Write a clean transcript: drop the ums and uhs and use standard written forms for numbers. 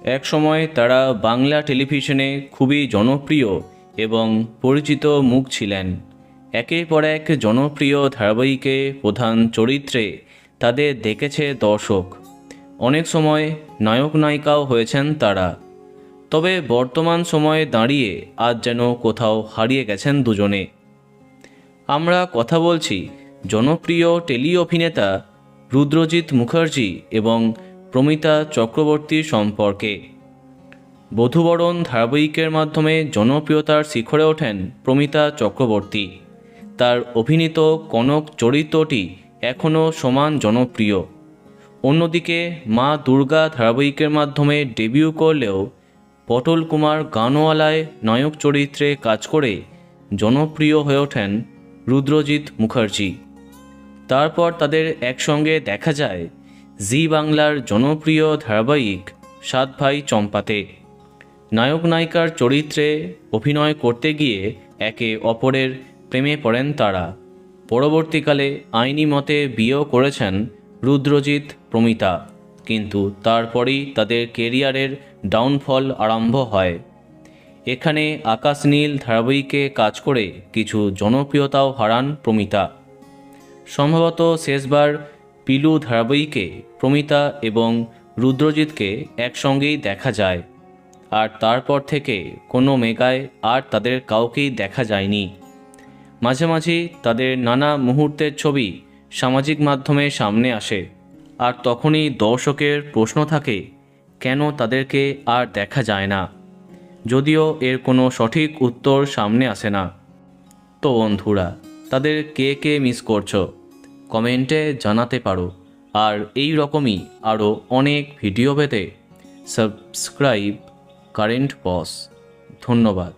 একসময় তারা বাংলা টেলিভিশনে খুবই জনপ্রিয় এবং পরিচিত মুখ ছিলেন। একের পর এক জনপ্রিয় ধারাবাহিকে প্রধান চরিত্রে তাদের দেখেছে দর্শক। অনেক সময় নায়ক নায়িকাও হয়েছেন তারা। তবে বর্তমান সময়ে দাঁড়িয়ে আজ যেন কোথাও হারিয়ে গেছেন দুজনে। আমরা কথা বলছি জনপ্রিয় টেলি অভিনেতা রুদ্রজিৎ মুখার্জি এবং প্রমিতা চক্রবর্তীর সম্পর্কে। বধূবরণ ধারাবাহিকের মাধ্যমে জনপ্রিয়তার শিখরে ওঠেন প্রমিতা চক্রবর্তী। তার অভিনীত কনক চরিত্রটি এখনও সমান জনপ্রিয়। অন্যদিকে মা দুর্গা ধারাবাহিকের মাধ্যমে ডেবিউ করলেও পটল কুমার গানওয়ালায় নায়ক চরিত্রে কাজ করে জনপ্রিয় হয়ে ওঠেন রুদ্রজিৎ মুখার্জি। তারপর তাদের একসঙ্গে দেখা যায় জি বাংলার জনপ্রিয় ধারাবাহিক সাত ভাই চম্পাতে। নায়ক নায়িকার চরিত্রে অভিনয় করতে গিয়ে একে অপরের প্রেমে পড়েন তারা। পরবর্তীকালে আইনি মতে বিয়েও করেছেন রুদ্রজিৎ প্রমিতা, কিন্তু তারপরেই তাদের কেরিয়ারের ডাউনফল আরম্ভ হয়। এখানে আকাশ নীল ধারাবাহিকে কাজ করে কিছু জনপ্রিয়তাও হারান প্রমিতা। সম্ভবত শেষবার পিলু ধারাবাহিকে প্রমিতা এবং রুদ্রজিৎকে একসঙ্গেই দেখা যায়, আর তারপর থেকে কোনো মেগায় আর তাদের কাউকেই দেখা যায়নি। মাঝে মাঝে তাদের নানা মুহূর্তের ছবি সামাজিক মাধ্যমে সামনে আসে, আর তখনই দর্শকের প্রশ্ন থাকে কেন তাদেরকে আর দেখা যায় না, যদিও এর কোনো সঠিক উত্তর সামনে আসে না। তো বন্ধুরা, তাদের কে কে মিস করছো কমেন্টে জানাতে পারো। আর এই রকমই আরও অনেক ভিডিও পেতে সাবস্ক্রাইব কারেন্ট বস। ধন্যবাদ।